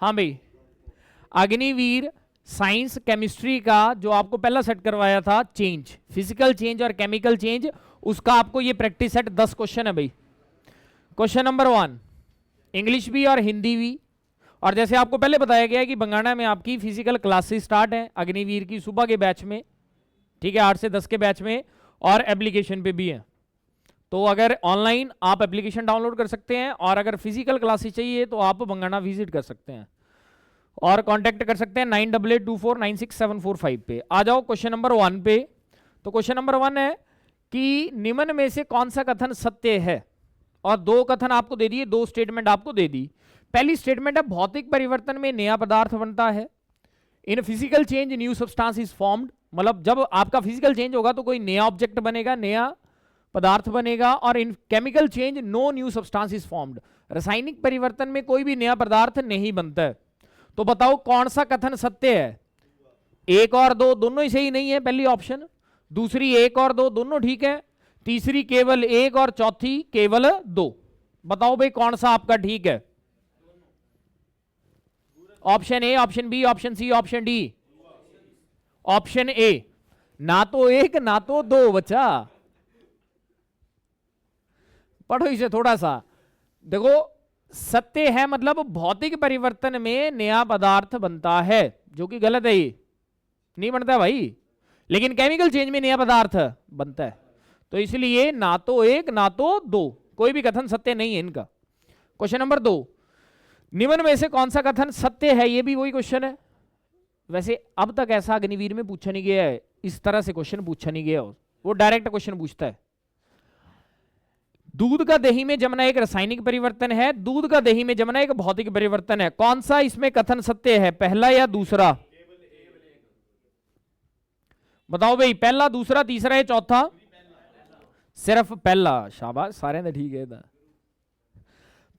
हाँ भाई, Agniveer science chemistry का जो आपको पहला सेट करवाया था, चेंज, फिजिकल चेंज और केमिकल चेंज, उसका आपको ये प्रैक्टिस सेट 10 क्वेश्चन है भाई। क्वेश्चन नंबर 1 इंग्लिश भी और हिंदी भी। और जैसे आपको पहले बताया गया है कि बंगाना में आपकी फिजिकल क्लासेस स्टार्ट है अग्निवीर की सुबह के बैच में, ठीक है, 8 से 10 के बैच में, और एप्लीकेशन पे भी है। तो अगर ऑनलाइन आप एप्लीकेशन डाउनलोड कर सकते हैं, और अगर फिजिकल क्लासेस चाहिए तो आप बंगाना विजिट कर सकते हैं और कांटेक्ट कर सकते हैं 9882496745 पे। आ जाओ क्वेश्चन नंबर 1 पे। तो क्वेश्चन नंबर 1 है कि निम्न में से कौन सा कथन सत्य है, और 2 कथन आपको दे दिए, 2 स्टेटमेंट आपको दे दी। पहली स्टेटमेंट है भौतिक परिवर्तन में नया पदार्थ बनता है। In physical change new substance is formed, मतलब जब आपका फिजिकल चेंज होगा तो कोई नया ऑब्जेक्ट बनेगा, नया पदार्थ बनेगा। और in chemical change no new substance is formed, रासायनिक परिवर्तन में कोई भी नया पदार्थ नहीं बनता है। तो बताओ कौन सा कथन सत्य है? 1 और 2 दोनों ही सही नहीं है, पहली ऑप्शन। दूसरी 1 और 2 दोनों ठीक है। तीसरी केवल 1 और चौथी केवल 2। बताओ भाई कौन सा आपका ठीक है? Option A, option B, option C, option D? Option A, ना तो 1 ना तो 2। बच्चा पढ़ो इसे थोड़ा सा। देखो सत्य है मतलब भौतिक परिवर्तन में नया पदार्थ बनता है, जो कि गलत है, ये नहीं बनता भाई। लेकिन केमिकल चेंज में नया पदार्थ बनता है, तो इसलिए ना तो 1 ना तो 2, कोई भी कथन सत्य नहीं है इनका। क्वेश्चन नंबर 2, निम्न में से कौन सा कथन सत्य है? ये भी वही क्वेश्चन है। वैसे अब तक ऐसा अग्निवीर में पूछा नहीं गया है, इस तरह से क्वेश्चन पूछा नहीं गया, वो डायरेक्ट क्वेश्चन पूछता है। दूध का दही में जमना एक रासायनिक परिवर्तन है, दूध का दही में जमना एक भौतिक परिवर्तन है। कौन सा इसमें कथन सत्य है, पहला या दूसरा? बताओ भाई, पहला, दूसरा, तीसरा या चौथा? सिर्फ पहला। शाबाश, सारे ने ठीक है।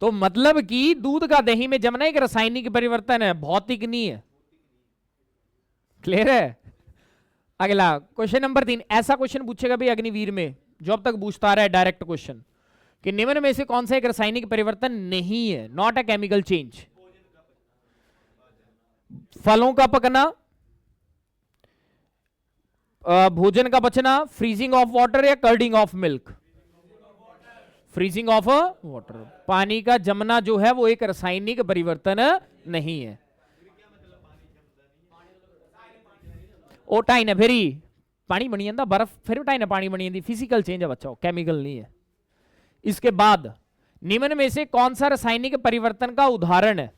तो मतलब कि दूध का दही में जमना एक रासायनिक परिवर्तन है, भौतिक नहीं है। क्लियर है? अगला क्वेश्चन नंबर 3, ऐसा क्वेश्चन पूछेगा भाई अग्निवीर में जो अब तक पूछता आ रहा है, डायरेक्ट क्वेश्चन, कि निम्न में से कौन सा एक रासायनिक परिवर्तन नहीं है, नॉट अ केमिकल चेंज? फलों का पकना, भोजन का बचना, फ्रीजिंग ऑफ वाटर या curding of milk? Freezing of water. पानी का जमना जो है वो एक रासायनिक परिवर्तन नहीं है। ओ टाइम है, फिर पानी बनी जाता, बर्फ फिर टाइम है पानी बनी जाती, फिजिकल चेंज है बच्चों, केमिकल नहीं है। इसके बाद निम्न में से कौन सा रासायनिक परिवर्तन का उदाहरण है?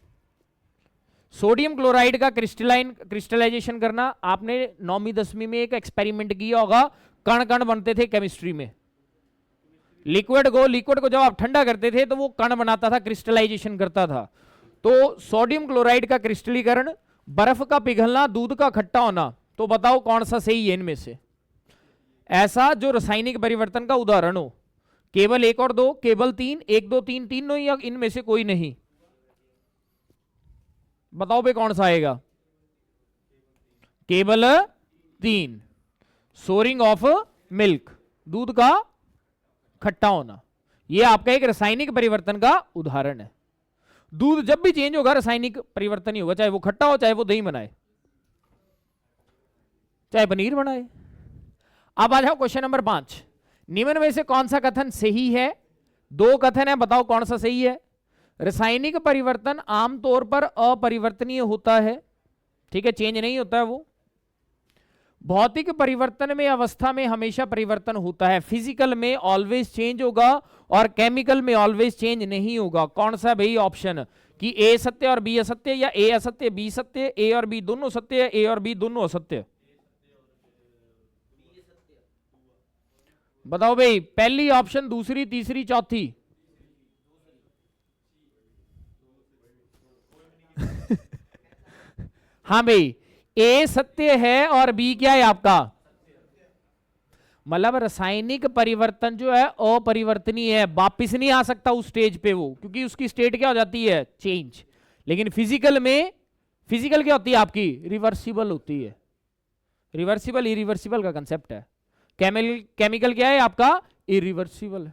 सोडियम क्लोराइड का क्रिस्टलाइजेशन करना। आपने 9वीं 10वीं में एक एक्सपेरिमेंट किया होगा, कण कण बनते थे केमिस्ट्री में। लिक्विड को जब आप ठंडा करते थे तो वो कण बनाता था, क्रिस्टलाइजेशन करता था। तो सोडियम क्लोराइड का क्रिस्टलीकरण, बर्फ का पिघलना, दूध का खट्टा होना। तो बताओ कौन सा सही है इनमें से? ऐसा जो रासायनिक परिवर्तन का उदाहरण हो, केवल 1 और 2, केवल 3, 1 2 3, तीनों या इनमें से कोई नहीं? बताओ भाई कौन सा आएगा? केवल 3, सोरिंग ऑफ मिल्क, दूध का खट्टा होना, यह आपका एक रासायनिक परिवर्तन का उदाहरण है। दूध जब भी चेंज होगा रासायनिक परिवर्तन ही होगा, चाहे वो खट्टा हो, चाहे वो दही बनाए, चाहे पनीर बनाए। अब आ जाओ क्वेश्चन नंबर 5, निम्न में से कौन सा कथन सही है? 2 कथन है, बताओ कौन सा सही है? रासायनिक परिवर्तन आमतौर पर अपरिवर्तनीय होता है, ठीक है, चेंज नहीं होता है वो। भौतिक परिवर्तन में अवस्था में हमेशा परिवर्तन होता है, फिजिकल में ऑलवेज चेंज होगा और केमिकल में ऑलवेज चेंज नहीं होगा। कौन सा भाई ऑप्शन, कि ए सत्य और बी असत्य, या ए असत्य बी सत्य, ए और बी दोनों सत्य, ए और बी दोनों असत्य? बताओ भाई, पहली ऑप्शन, दूसरी, तीसरी, चौथी? हाँ भाई, ए सत्य है और बी क्या है आपका? मतलब रासायनिक परिवर्तन जो है अपरिवर्तनीय है, वापिस नहीं आ सकता उस स्टेज पे वो, क्योंकि उसकी स्टेट क्या हो जाती है? चेंज। लेकिन फिजिकल में, फिजिकल क्या होती है आपकी? रिवर्सिबल होती है। रिवर्सिबल इरिवर्सिबल का कंसेप्ट है। केमिकल क्या है आपका? इरिवर्सिबल है।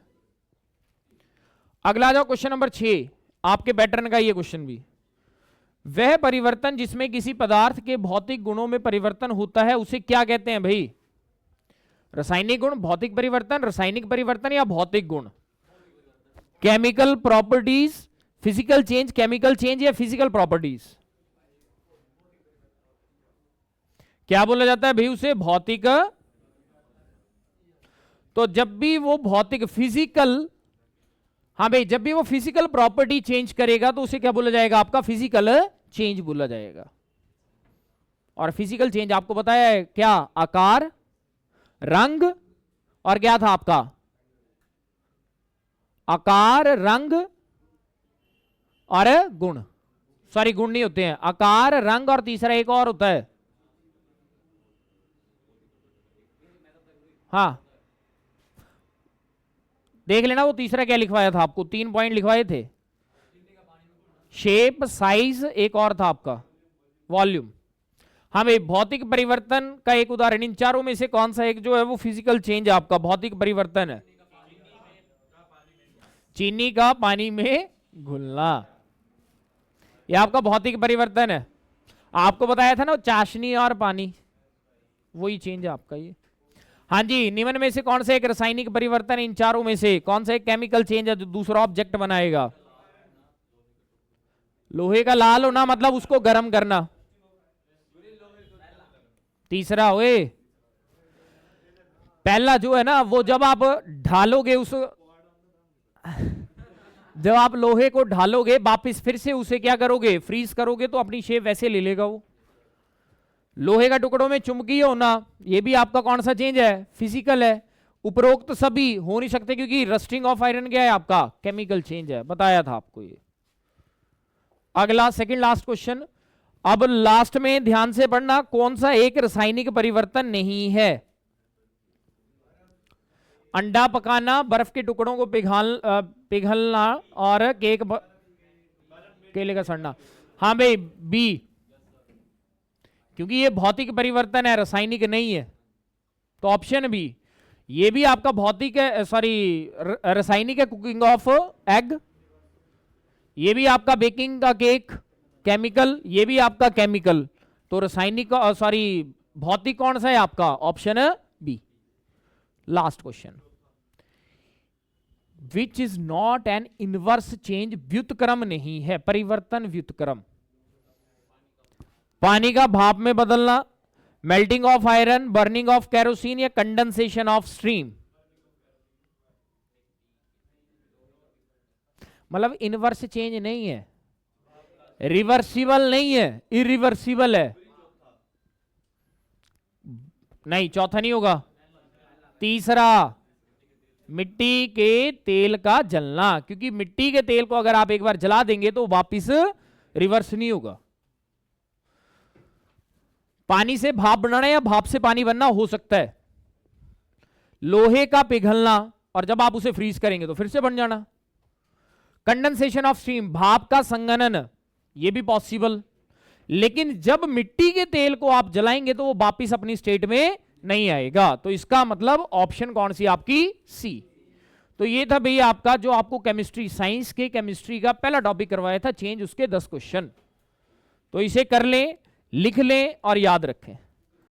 अगला जाओ क्वेश्चन नंबर 6, आपके पैटर्न का ये क्वेश्चन भी। वह परिवर्तन जिसमें किसी पदार्थ के भौतिक गुणों में परिवर्तन होता है उसे क्या कहते हैं भाई? रासायनिक गुण, भौतिक परिवर्तन, रासायनिक परिवर्तन या भौतिक गुण? Chemical properties, physical change, chemical change या फिजिकल प्रॉपर्टीज? क्या बोला जाता है भाई उसे? भौतिक। तो जब भी वो भौतिक फिजिकल, हाँ भाई, जब भी वो फिजिकल प्रॉपर्टी चेंज करेगा तो उसे क्या बोला जाएगा? आपका फिजिकल चेंज बोला जाएगा। और फिजिकल चेंज आपको बताया है क्या? आकार, रंग, और क्या था आपका? आकार, रंग और गुण। सॉरी, गुण नहीं होते हैं, आकार, रंग और तीसरा एक और होता है। हाँ, देख लेना वो तीसरा क्या लिखवाया था आपको, 3 पॉइंट लिखवाए थे। शेप, साइज, एक और था आपका वॉल्यूम। हाँ भाई, भौतिक परिवर्तन का एक उदाहरण, इन चारों में से कौन सा एक जो है वो फिजिकल चेंज आपका भौतिक परिवर्तन है? चीनी का पानी में घुलना, ये आपका भौतिक परिवर्तन है। आपको बताया था ना चाशनी और पानी, वही चेंज है आपका ये। हाँ जी, निम्न में से कौन सा एक रासायनिक परिवर्तन, इन चारों में से कौन सा एक केमिकल चेंज है जो दूसरा ऑब्जेक्ट बनाएगा? लोहे का लाल होना मतलब उसको गर्म करना। तीसरा हुए, पहला जो है ना वो जब आप ढालोगे उस, जब आप लोहे को ढालोगे वापिस फिर से उसे क्या करोगे? फ्रीज करोगे तो अपनी शेप वैसे ले लेगा वो। लोहे का टुकड़ों में चुंबकीय होना, ये भी आपका कौन सा चेंज है? फिजिकल है। उपरोक्त सभी हो नहीं सकते क्योंकि रस्टिंग ऑफ आयरन क्या है आपका? केमिकल चेंज है, बताया था आपको ये। अगला सेकंड लास्ट क्वेश्चन, अब लास्ट में ध्यान से पढ़ना, कौन सा एक रासायनिक परिवर्तन नहीं है? अंडा पकाना, बर्फ के टुकड़ों को पिघलना और केले का सड़ना। हाँ भाई, बी, क्योंकि ये भौतिक परिवर्तन है, रासायनिक नहीं है। तो ऑप्शन बी, ये भी आपका भौतिक है, सॉरी रासायनिक है, कुकिंग ऑफ एग। ये भी आपका बेकिंग का केक, केमिकल, ये भी आपका केमिकल। तो रासायनिक, सॉरी भौतिक कौन सा है आपका? Option B. Last question, which is not an inverse change, व्युत्क्रम नहीं है, परिवर्तन व्युत्क्रम। पानी का भाप में बदलना, melting of iron, burning of kerosene या कंडेंसेशन ऑफ स्ट्रीम? मतलब इनवर्स चेंज नहीं है, रिवर्सिबल नहीं है, इरिवर्सिबल है। नहीं, चौथा नहीं होगा। तीसरा, मिट्टी के तेल का जलना, क्योंकि मिट्टी के तेल को अगर आप एक बार जला देंगे तो वापिस रिवर्स नहीं होगा। पानी से भाप बनाना या भाप से पानी बनना हो सकता है। लोहे का पिघलना और जब आप उसे फ्रीज करेंगे तो फिर से बन जाना। कंडेंसेशन ऑफ स्टीम, भाप का संघनन, ये भी पॉसिबल। लेकिन जब मिट्टी के तेल को आप जलाएंगे तो वो वापिस अपनी स्टेट में नहीं आएगा। तो इसका मतलब ऑप्शन कौन सी आपकी? सी। तो ये था भैया आपका जो आपको केमिस्ट्री, साइंस के केमिस्ट्री का पहला टॉपिक करवाया था, चेंज, उसके 10 क्वेश्चन। तो इसे कर लें, लिख लें और याद रखें।